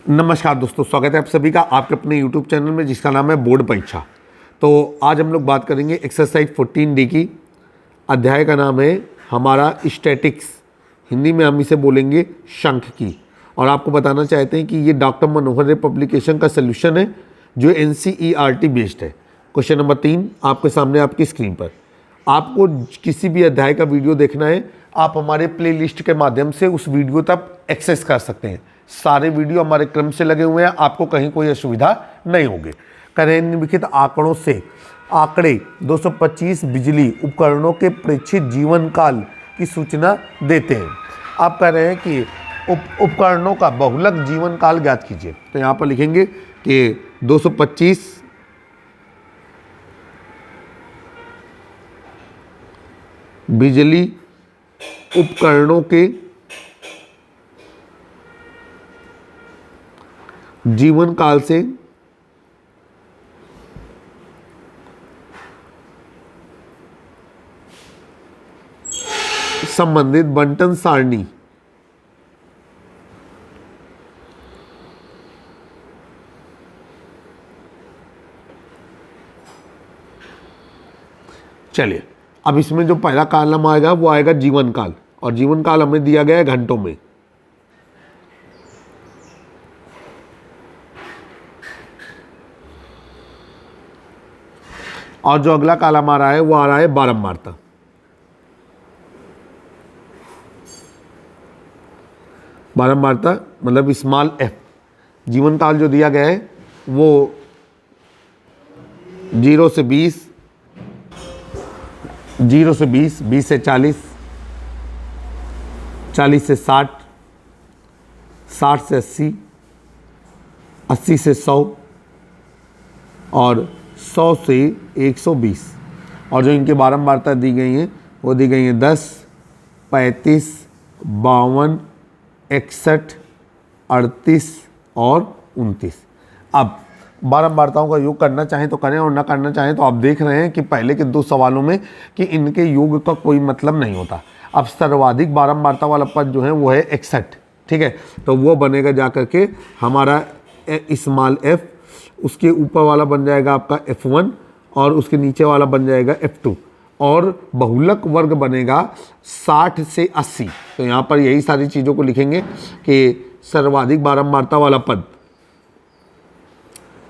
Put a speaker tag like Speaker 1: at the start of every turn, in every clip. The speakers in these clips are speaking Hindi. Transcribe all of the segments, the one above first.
Speaker 1: नमस्कार दोस्तों, स्वागत है आप सभी का आपके अपने YouTube चैनल में जिसका नाम है बोर्ड परीक्षा। तो आज हम लोग बात करेंगे एक्सरसाइज 14D की। अध्याय का नाम है हमारा स्टैटिक्स, हिंदी में हम इसे बोलेंगे शंख की। और आपको बताना चाहते हैं कि ये डॉक्टर मनोहर रे पब्लिकेशन का सोल्यूशन है जो NCERT बेस्ड है। क्वेश्चन नंबर 3 आपके सामने आपकी स्क्रीन पर। आपको किसी भी अध्याय का वीडियो देखना है, आप हमारे प्लेलिस्ट के माध्यम से उस वीडियो तक एक्सेस कर सकते हैं। सारे वीडियो हमारे क्रम से लगे हुए हैं, आपको कहीं कोई असुविधा नहीं होगी। करें निम्नलिखित आंकड़ों से आंकड़े 225 बिजली उपकरणों के प्रेक्षित जीवन काल की सूचना देते हैं। आप कह रहे हैं कि उपकरणों का बहुलक जीवन काल ज्ञात कीजिए। तो यहाँ पर लिखेंगे कि 225 बिजली उपकरणों के जीवन काल से संबंधित बंटन सारणी चलिए, अब इसमें जो पहला कॉलम आएगा वो आएगा जीवन काल, और जीवन काल हमें दिया गया है घंटों में। और जो अगला कॉलम आ रहा है वो आ रहा है बारंबारता। बारंबारता मतलब स्मॉल f। जीवन काल जो दिया गया है वो 0 से 20, 0 से 20, 20 से 40, 40 से 60, 60 से 80, 80 से 100 और 100 से 120। और जो इनके बारंबारता दी गई हैं वो दी गई हैं 10, 35, 52, 61, 38 और 29। अब बारंबारताओं का योग करना चाहें तो करें और ना करना चाहें तो आप देख रहे हैं कि पहले के दो सवालों में कि इनके योग का कोई मतलब नहीं होता। अब सर्वाधिक बारंबारता वाला पद जो है वो है 61, ठीक है। तो वो बनेगा जा करके हमारा स्मॉल f, उसके ऊपर वाला बन जाएगा आपका F1 और उसके नीचे वाला बन जाएगा F2, और बहुलक वर्ग बनेगा 60 से 80। तो यहाँ पर यही सारी चीज़ों को लिखेंगे कि सर्वाधिक बारंबारता वाला पद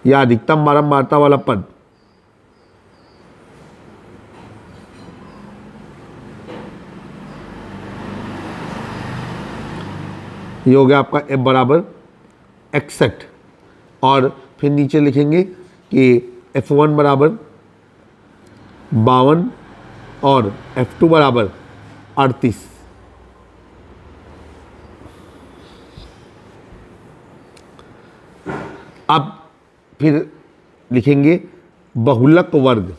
Speaker 1: या अधिकतम बारंबारता वाला पद ये हो गया आपका f बराबर 61, और फिर नीचे लिखेंगे कि F1 बराबर 52 और F2 बराबर 38। अब फिर लिखेंगे बहुलक वर्ग,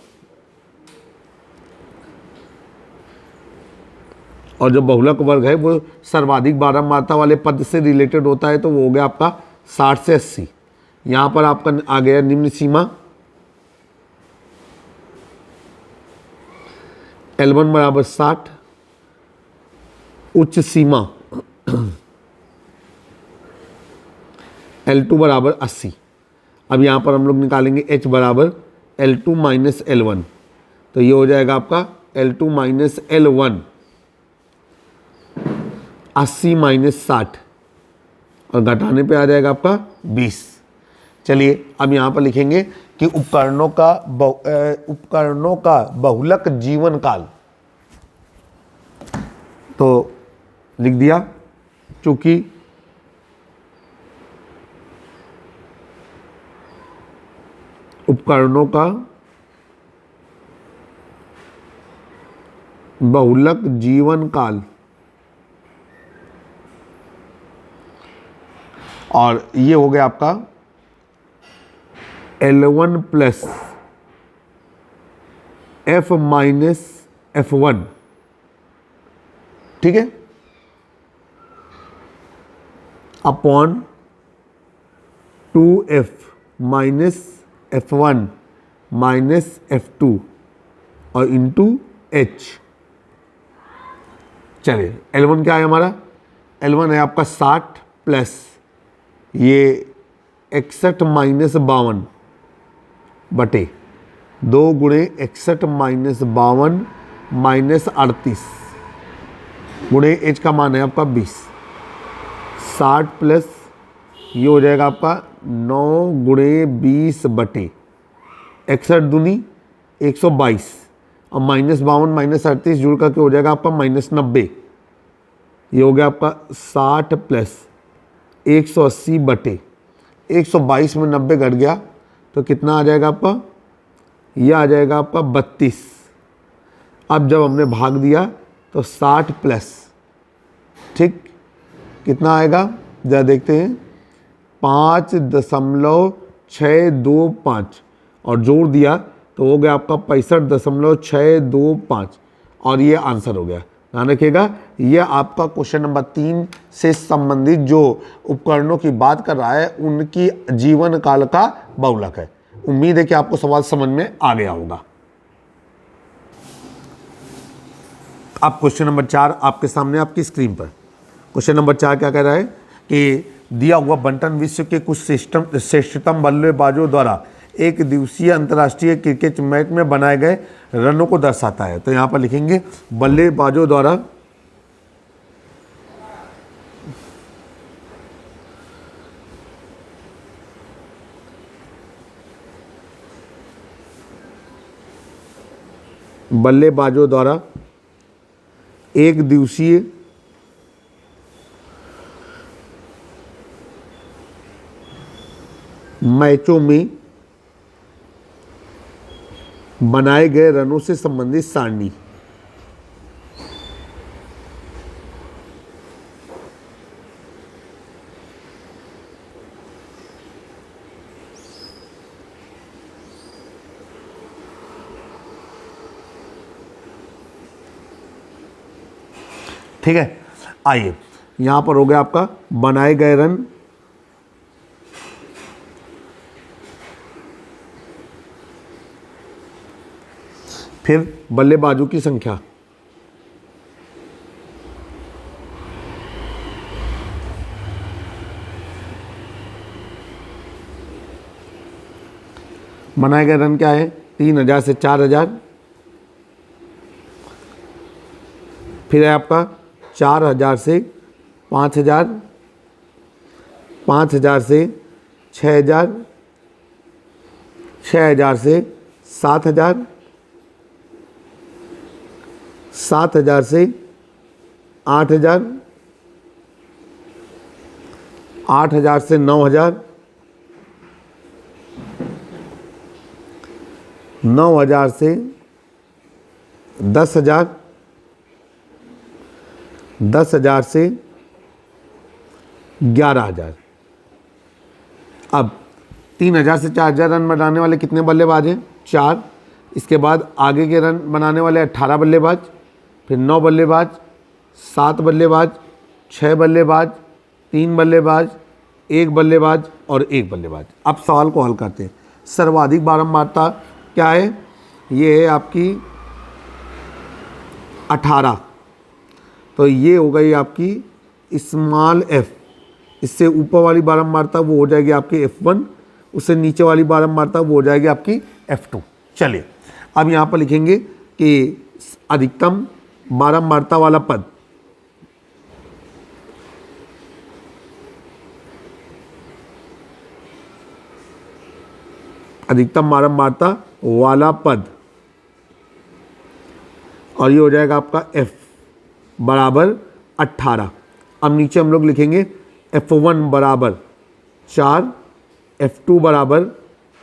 Speaker 1: और जो बहुलक वर्ग है वो सर्वाधिक बारंबारता वाले पद से रिलेटेड होता है, तो वो हो गया आपका 60 से 80। यहाँ पर आपका आ गया निम्न सीमा L1 बराबर 60, उच्च सीमा L2 बराबर 80। अब यहाँ पर हम लोग निकालेंगे H बराबर L2 माइनस L1, तो ये हो जाएगा आपका L2 माइनस L1 80 माइनस 60, और घटाने पे आ जाएगा आपका 20। चलिए, अब यहाँ पर लिखेंगे कि उपकरणों का बहुलक जीवन काल। तो लिख दिया, चूंकि उपकरणों का बहुलक जीवन काल, और ये हो गया आपका L1 plus F minus F1, ठीक है, upon 2F minus F1 minus F2 और इंटू H। चलिए, L1 क्या है हमारा, L1 है आपका 60 प्लस ये 61 माइनस 52 बटे 2 गुणे 61 माइनस 52 माइनस 38 गुणे एच का मान है आपका 20, 60 प्लस ये हो जाएगा आपका 9 गुणे 20 बटे 61 दूनी 122 और माइनस 52 माइनस 38 जुड़ करके हो जाएगा आपका माइनस 90। ये हो गया आपका 60 प्लस 180 बटे 122 में 90 घट गया तो कितना आ जाएगा आपका, ये आ जाएगा आपका 32। अब जब हमने भाग दिया तो 60 प्लस, ठीक, कितना आएगा जरा देखते हैं, 5.625 और जोड़ दिया तो हो गया आपका 65.625 और ये आंसर हो गया। ध्यान रखिएगा, ये आपका क्वेश्चन नंबर 3 से संबंधित जो उपकरणों की बात कर रहा है उनकी जीवन काल का बहुलक है। उम्मीद है कि आपको सवाल समझ में आ गया होगा। अब क्वेश्चन नंबर 4 आपके सामने आपकी स्क्रीन पर। क्वेश्चन नंबर 4 क्या कह रहा है कि दिया हुआ बंटन विश्व के कुछ श्रेष्ठतम बल्लेबाजों द्वारा एक दिवसीय अंतर्राष्ट्रीय क्रिकेट मैच में बनाए गए रनों को दर्शाता है। तो यहाँ पर लिखेंगे बल्लेबाजों द्वारा एक दिवसीय मैचों में बनाए गए रनों से संबंधित सारणी। ठीक है, आइए यहां पर हो गया आपका बनाए गए रन, फिर बल्लेबाजों की संख्या, बनाए गए रन क्या है 3000 से 4000, फिर है आपका 4000 से 5000, 5000 से 6000, 6000 से 7000, 7000 से 8000, 8000 से 9000, 9000 से 10,000, 10,000 से 11,000। अब 3000 से 4000 रन बनाने वाले कितने बल्लेबाज हैं? 4। इसके बाद आगे के रन बनाने वाले 18 बल्लेबाज, फिर 9 बल्लेबाज, 7 बल्लेबाज, 6 बल्लेबाज, 3 बल्लेबाज, 1 बल्लेबाज और 1 बल्लेबाज। अब सवाल को हल करते हैं। सर्वाधिक बारंबारता क्या है? ये है आपकी 18। तो ये हो गई आपकी स्मॉल f। इससे ऊपर वाली बारंबारता वो हो जाएगी आपकी F1, उससे नीचे वाली बारंबारता वो हो जाएगी आपकी F2। चलिए अब यहाँ पर लिखेंगे कि अधिकतम बारंबारता वाला पद, अधिकतम बारंबारता वाला पद, और ये हो जाएगा आपका F बराबर 18। अब नीचे हम लोग लिखेंगे F1 बराबर 4, F2 बराबर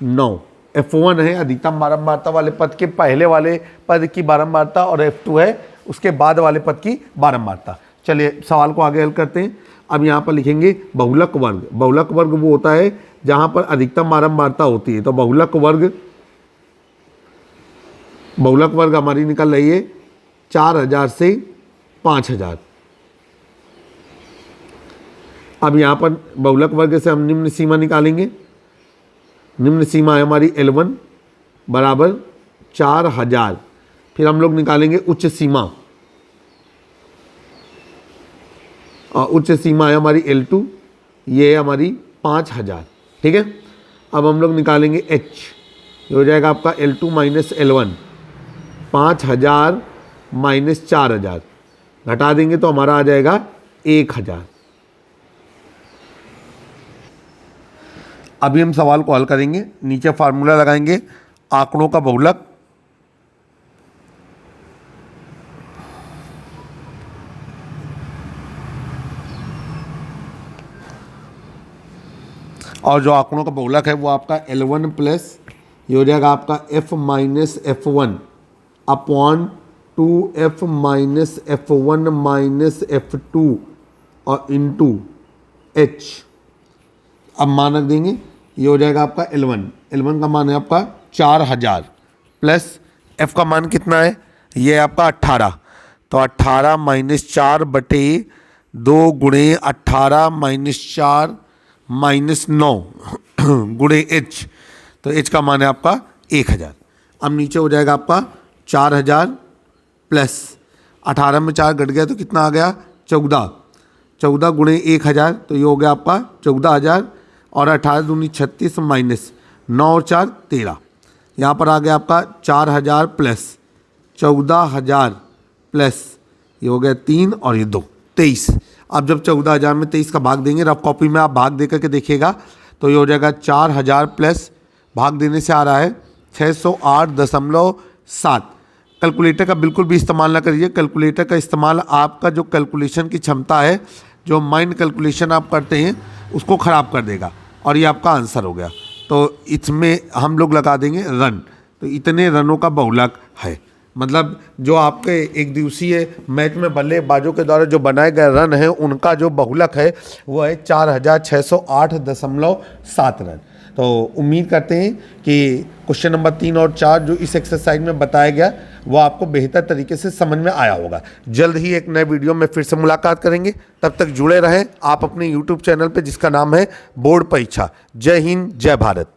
Speaker 1: 9। F1 है अधिकतम बारंबारता वाले पद के पहले वाले पद की बारंबारता और F2 है उसके बाद वाले पद की बारंबारता। चलिए सवाल को आगे हल करते हैं। अब यहाँ पर लिखेंगे बहुलक वर्ग। बहुलक वर्ग वो होता है जहाँ पर अधिकतम बारंबारता होती है। तो बहुलक वर्ग हमारी निकल रही है 4000 से 5000। अब यहाँ पर बहुलक वर्ग से हम निम्न सीमा निकालेंगे। निम्न सीमा है हमारी L1 बराबर 4000। फिर हम लोग निकालेंगे उच्च सीमा, और उच्च सीमा है हमारी L2, ये है हमारी 5000, ठीक है। अब हम लोग निकालेंगे h, ये हो जाएगा आपका L2 माइनस L1, 5000 माइनस 4000, घटा देंगे तो हमारा आ जाएगा 1000। अभी हम सवाल को हल करेंगे, नीचे फार्मूला लगाएंगे आंकड़ों का बहुलक, और जो आंकड़ों का बहुलक है वो आपका L1 प्लस ये हो जाएगा आपका F minus F1 upon 2F minus F1 minus F2 और इंटू H। अब मान रख देंगे, ये हो जाएगा आपका L1 का मान है आपका 4000 प्लस F का मान कितना है, ये है आपका 18, तो 18 माइनस 4 बटे 2 गुणे 18 माइनस 4 माइनस 9 गुणे H, तो H का मान है आपका 1000। अब नीचे हो जाएगा आपका 4000 प्लस 18 में 4 घट गया तो कितना आ गया 14 गुणे 1000, तो ये हो गया आपका 14000 और 18 दूनी 36 माइनस 9 और 4 13, यहाँ पर आ गया आपका 4000 प्लस 14000 प्लस ये हो गया 3 और ये 2 23। अब जब 14000 में 23 का भाग देंगे, रफ कॉपी में आप भाग दे करके देखिएगा तो ये हो जाएगा 4000 प्लस भाग देने से आ रहा है 608.7। कैलकुलेटर का बिल्कुल भी इस्तेमाल ना करिए, कैलकुलेटर का इस्तेमाल आपका जो कैलकुलेशन की क्षमता है, जो माइंड कैलकुलेशन आप करते हैं उसको ख़राब कर देगा, और ये आपका आंसर हो गया। तो इसमें हम लोग लगा देंगे रन, तो इतने रनों का बहुलक है, मतलब जो आपके एक दिवसीय मैच में बल्लेबाजों के द्वारा जो बनाए गए रन हैं उनका जो बहुलक है वो है 4608.7 रन। तो उम्मीद करते हैं कि क्वेश्चन नंबर 3 और 4 जो इस एक्सरसाइज में बताया गया वो आपको बेहतर तरीके से समझ में आया होगा। जल्द ही एक नए वीडियो में फिर से मुलाकात करेंगे, तब तक जुड़े रहें आप अपने YouTube चैनल पे जिसका नाम है बोर्ड परीक्षा। जय हिंद, जय भारत।